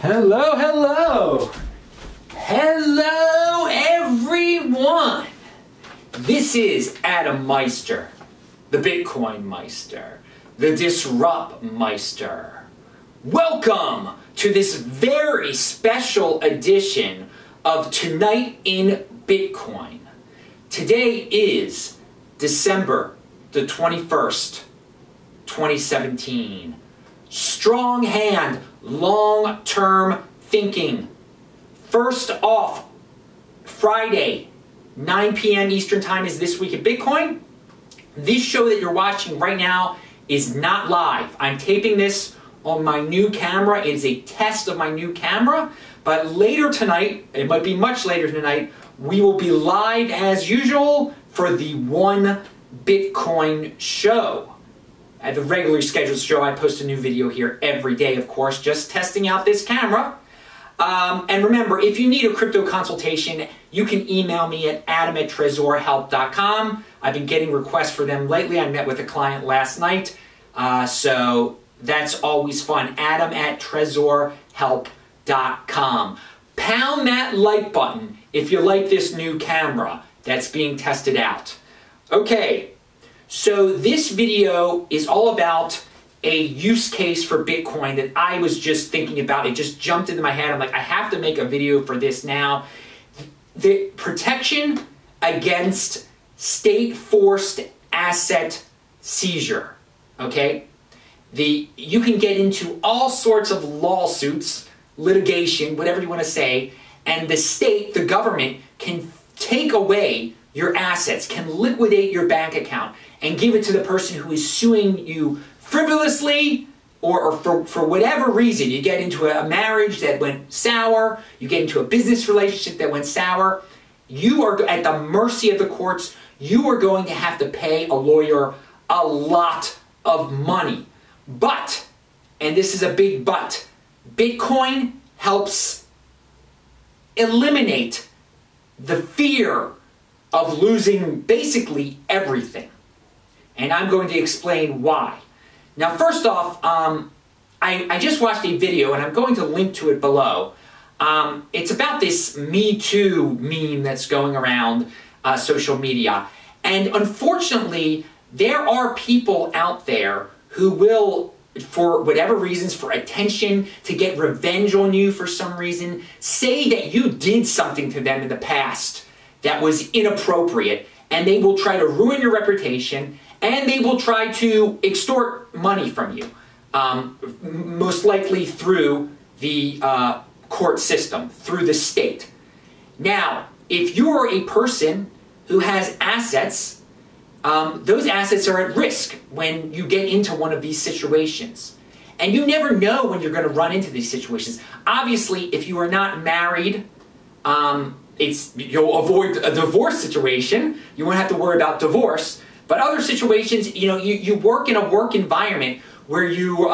Hello, hello. Hello, everyone. This is Adam Meister, the Bitcoin Meister, the Disrupt Meister. Welcome to this very special edition of Tonight in Bitcoin. Today is December the 21st, 2017. Strong hand, long-term thinking. First off, Friday, 9 p.m. Eastern Time is This Week at Bitcoin. This show that you're watching right now is not live. I'm taping this on my new camera. It is a test of my new camera. But later tonight, it might be much later tonight, we will be live as usual for the One Bitcoin show. At the regularly scheduled show, I post a new video here every day, of course, just testing out this camera. And remember, if you need a crypto consultation, you can email me at adam@trezorhelp.com. I've been getting requests for them lately. I met with a client last night, so that's always fun. adam@trezorhelp.com. Pound that like button if you like this new camera that's being tested out. Okay, so this video is all about a use case for Bitcoin that I was just thinking about. It just jumped into my head. I'm like, I have to make a video for this now. The protection against state-forced asset seizure, okay? You can get into all sorts of lawsuits, litigation, whatever you want to say, and the state, the government, can take away your assets, can liquidate your bank account, and give it to the person who is suing you frivolously or for whatever reason. You get into a marriage that went sour, you get into a business relationship that went sour, you are at the mercy of the courts. You are going to have to pay a lawyer a lot of money. But, and this is a big but, Bitcoin helps eliminate the fear of losing basically everything. And I'm going to explain why. Now, first off, I just watched a video, and I'm going to link to it below. It's about this Me Too meme that's going around social media. And unfortunately, there are people out there who will, for whatever reasons, for attention, to get revenge on you for some reason, say that you did something to them in the past that was inappropriate, and they will try to ruin your reputation, and they will try to extort money from you, most likely through the court system, through the state. Now, if you're a person who has assets, those assets are at risk when you get into one of these situations. And you never know when you're going to run into these situations. Obviously, if you are not married, you'll avoid a divorce situation. You won't have to worry about divorce. But other situations, you work in a work environment where you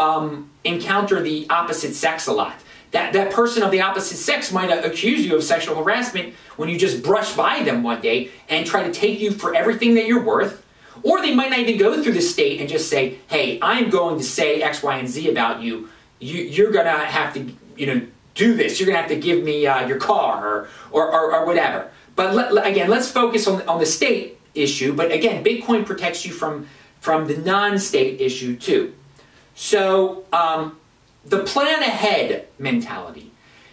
encounter the opposite sex a lot. That person of the opposite sex might accuse you of sexual harassment when you just brush by them one day and try to take you for everything that you're worth. Or they might not even go through the state and just say, hey, I'm going to say X, Y, and Z about you. You're going to have to do this. You're going to have to give me your car or whatever. But again, let's focus on the state issue. But again, Bitcoin protects you from the non-state issue too. So the plan ahead mentality.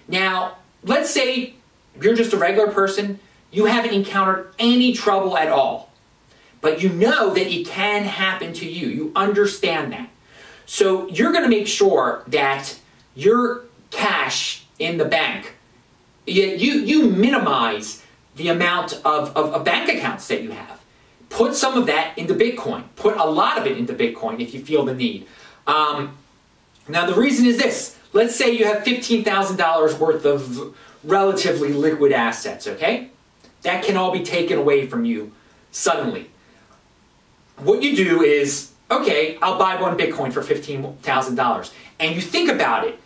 Now, let's say you're just a regular person. You haven't encountered any trouble at all. But you know that it can happen to you. You understand that. So you're going to make sure that your cash in the bank, you minimize the amount of bank accounts that you have. Put some of that into Bitcoin. Put a lot of it into Bitcoin if you feel the need. Now the reason is this. Let's say you have $15,000 worth of relatively liquid assets, okay? That can all be taken away from you suddenly. What you do is, okay, I'll buy one Bitcoin for $15,000. And you think about it,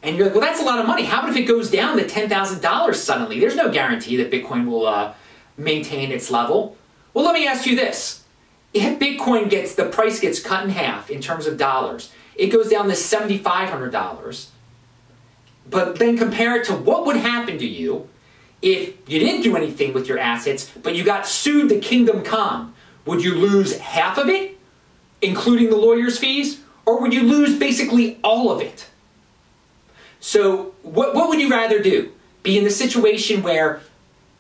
and you're like, well, that's a lot of money. How about if it goes down to $10,000 suddenly? There's no guarantee that Bitcoin will maintain its level. Well, let me ask you this. If Bitcoin the price gets cut in half in terms of dollars, it goes down to $7,500, But then compare it to what would happen to you if you didn't do anything with your assets, but you got sued to Kingdom Come. Would you lose half of it, including the lawyer's fees, or would you lose basically all of it? So what would you rather do? Be in the situation where,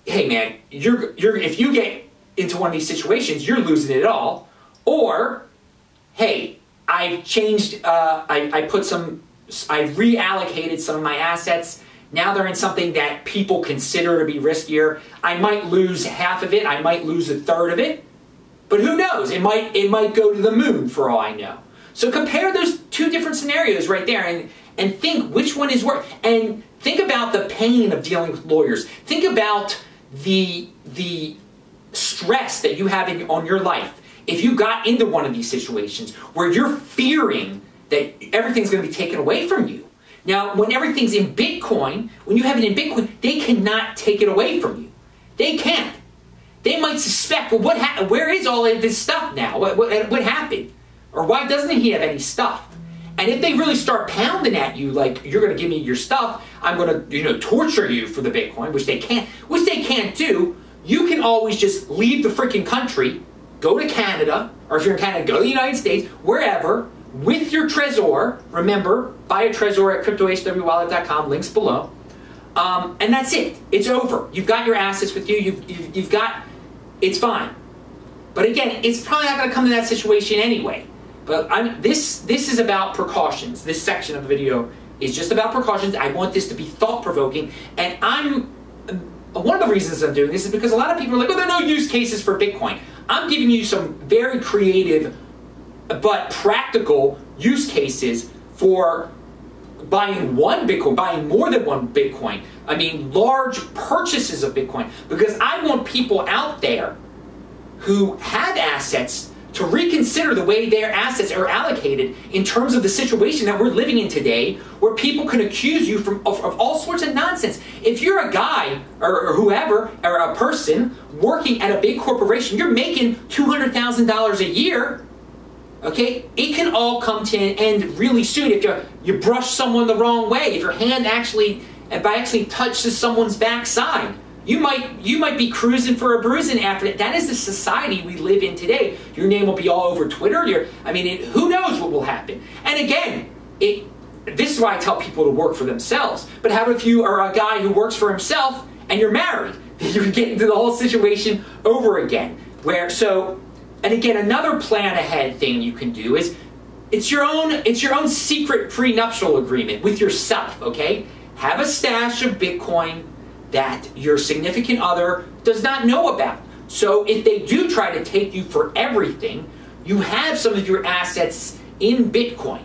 hey man, if you get into one of these situations, you're losing it all, or, hey, I reallocated some of my assets. Now they're in something that people consider to be riskier. I might lose half of it. I might lose a third of it. But who knows? It might go to the moon for all I know. So compare those two different scenarios right there and think which one is worse. And think about the pain of dealing with lawyers. Think about the stress that you have on your life if you got into one of these situations where you're fearing that everything's going to be taken away from you. Now, when everything's in Bitcoin, when you have it in Bitcoin, they cannot take it away from you. They can't. They might suspect, well, where is all of this stuff now? What happened? Or why doesn't he have any stuff? And if they really start pounding at you, like, you're going to give me your stuff, I'm going to, torture you for the Bitcoin, which they can't do, you can always just leave the freaking country, go to Canada, or if you're in Canada, go to the United States, wherever, with your Trezor. Remember, buy a Trezor at cryptohwwallet.com, links below. And that's it. It's over. You've got your assets with you. You've got, it's fine. But again, it's probably not going to come to that situation anyway. But this is about precautions. This section of the video is just about precautions. I want this to be thought-provoking. And one of the reasons I'm doing this is because a lot of people are like, oh, there are no use cases for Bitcoin. I'm giving you some very creative but practical use cases for buying one Bitcoin, buying more than one Bitcoin. I mean, large purchases of Bitcoin. Because I want people out there who have assets to reconsider the way their assets are allocated in terms of the situation that we're living in today, where people can accuse you of all sorts of nonsense. If you're a guy or whoever, or a person working at a big corporation, you're making $200,000 a year, okay? It can all come to an end really soon if you brush someone the wrong way, if your hand by accident touches someone's backside. You might be cruising for a bruising after that. That is the society we live in today. Your name will be all over Twitter. Who knows what will happen? And again, this is why I tell people to work for themselves. But how if you are a guy who works for himself and you're married? You get into the whole situation over again. And again, another plan ahead thing you can do is it's your own secret prenuptial agreement with yourself. Okay, have a stash of Bitcoin that your significant other does not know about. So if they do try to take you for everything, you have some of your assets in Bitcoin.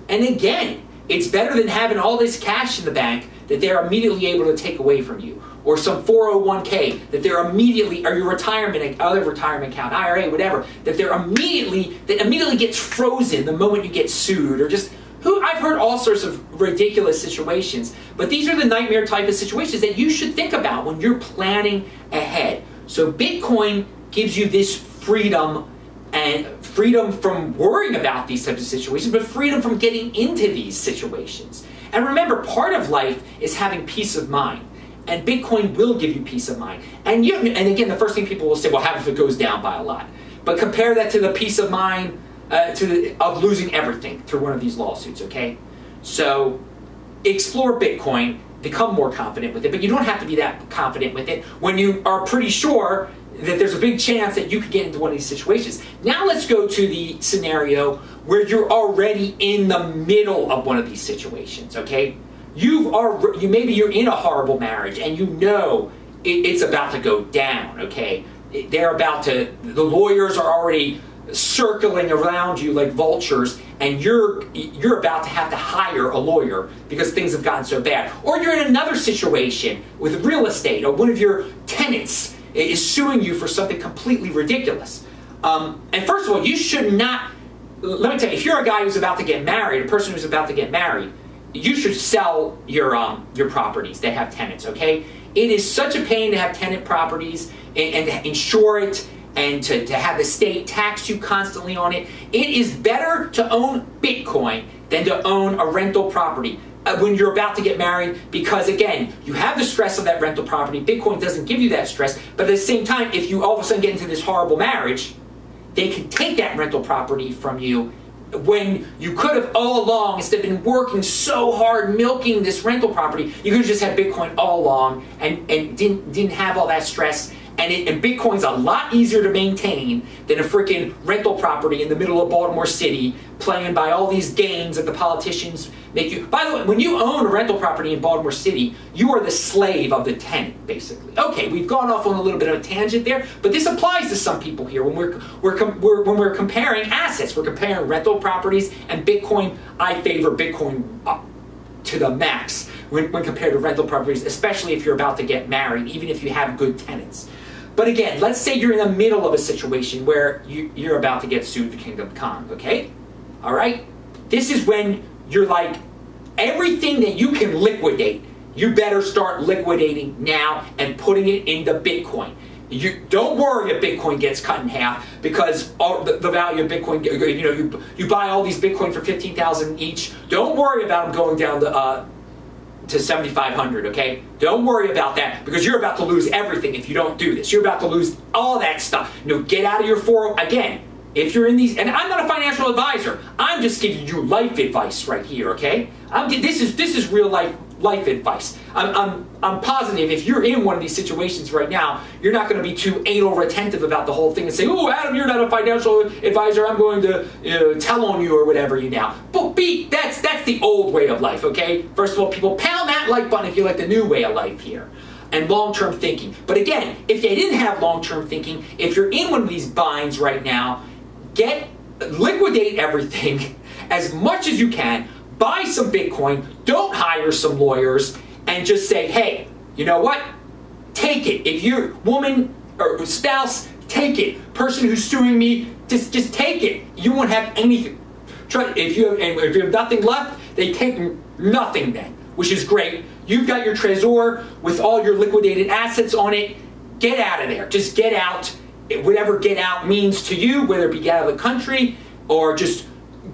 And again, it's better than having all this cash in the bank that they're immediately able to take away from you. Or some 401k that they're immediately, or your other retirement account, IRA, whatever, that immediately gets frozen the moment you get sued, or just, I've heard all sorts of ridiculous situations, but these are the nightmare type of situations that you should think about when you're planning ahead. So Bitcoin gives you this freedom, and freedom from worrying about these types of situations, but freedom from getting into these situations. And remember, part of life is having peace of mind. And Bitcoin will give you peace of mind. And again, the first thing people will say, well, how if it goes down by a lot? But compare that to the peace of mind of losing everything through one of these lawsuits, okay? So explore Bitcoin, become more confident with it, but you don't have to be that confident with it when you are pretty sure that there's a big chance that you could get into one of these situations. Now let's go to the scenario where you're already in the middle of one of these situations, okay? Maybe you're in a horrible marriage and you know it's about to go down, okay? The lawyers are already circling around you like vultures, and you're about to have to hire a lawyer because things have gotten so bad. Or you're in another situation with real estate, or one of your tenants is suing you for something completely ridiculous. And first of all, you should not, let me tell you, if you're a guy who's about to get married, a person who's about to get married, you should sell your properties that have tenants, okay? It is such a pain to have tenant properties and to insure it, and to have the state tax you constantly on it. It is better to own Bitcoin than to own a rental property. when you're about to get married, because again, you have the stress of that rental property. Bitcoin doesn't give you that stress, but at the same time, if you all of a sudden get into this horrible marriage, they can take that rental property from you when you could have all along, instead of been working so hard milking this rental property, you could have just had Bitcoin all along and didn't have all that stress. And Bitcoin's a lot easier to maintain than a freaking rental property in the middle of Baltimore City, playing by all these games that the politicians make you. By the way, when you own a rental property in Baltimore City, you are the slave of the tenant, basically. Okay, we've gone off on a little bit of a tangent there, but this applies to some people here. When we're comparing assets, we're comparing rental properties and Bitcoin. I favor Bitcoin to the max when compared to rental properties, especially if you're about to get married, even if you have good tenants. But again, let's say you're in the middle of a situation where you're about to get sued to Kingdom Come, okay? All right? This is when you're like, everything that you can liquidate, you better start liquidating now and putting it into Bitcoin. You don't worry if Bitcoin gets cut in half, because the value of Bitcoin, you buy all these Bitcoin for $15,000 each. Don't worry about them going down to 7,500, okay? Don't worry about that, because you're about to lose everything if you don't do this. You're about to lose all that stuff. Get out of your 401. Again, if you're in these, and I'm not a financial advisor, I'm just giving you life advice right here, okay? This is real life advice. I'm positive if you're in one of these situations right now, you're not going to be too anal retentive about the whole thing and say, "Oh, Adam, you're not a financial advisor. I'm going to tell on you or whatever you now." But that's the old way of life, okay? First of all, people pound that like button if you like the new way of life here. And long-term thinking. But again, if they didn't have long-term thinking, if you're in one of these binds right now, liquidate everything as much as you can. Buy some Bitcoin, don't hire some lawyers, and just say, hey, you know what? Take it. If you're woman or spouse, take it. Person who's suing me, just take it. You won't have anything. If you have nothing left, they take nothing then, which is great. You've got your Trezor with all your liquidated assets on it. Get out of there. Just get out. Whatever get out means to you, whether it be get out of the country or just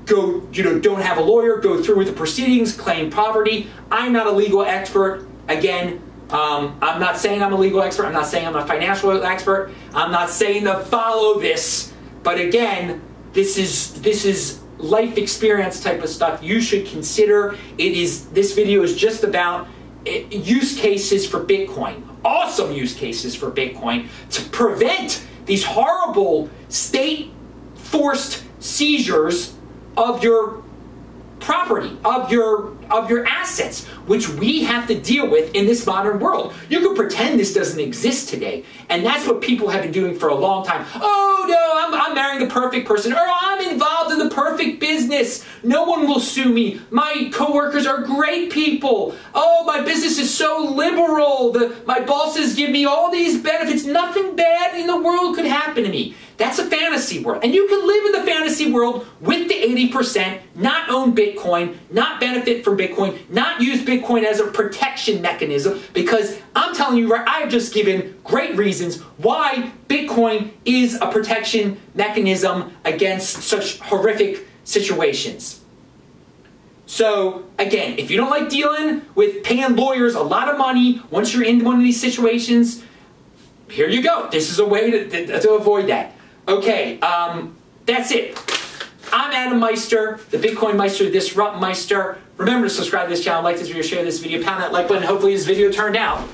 go, don't have a lawyer, go through with the proceedings, claim poverty. I'm not a legal expert. Again, I'm not saying I'm a legal expert. I'm not saying I'm a financial expert. I'm not saying to follow this. But again, this is life experience type of stuff you should consider. This video is just about use cases for Bitcoin. Awesome use cases for Bitcoin to prevent these horrible state-forced seizures of your property, of your assets, which we have to deal with in this modern world. You can pretend this doesn't exist today, and that's what people have been doing for a long time. Oh no, I'm marrying the perfect person, or I'm involved in the perfect business. No one will sue me. My coworkers are great people. Oh, my business is so liberal. My bosses give me all these benefits. Nothing bad in the world could happen to me. That's a fantasy world. And you can live in the fantasy world with the 80%, not own Bitcoin, not benefit from Bitcoin, not use Bitcoin as a protection mechanism, because I'm telling you, right, I've just given great reasons why Bitcoin is a protection mechanism against such horrific situations. So, again, if you don't like dealing with paying lawyers a lot of money once you're in one of these situations, here you go. This is a way to avoid that. Okay, that's it. I'm Adam Meister, the Bitcoin Meister, the Disrupt Meister. Remember to subscribe to this channel, like this video, share this video, pound that like button. Hopefully this video turned out.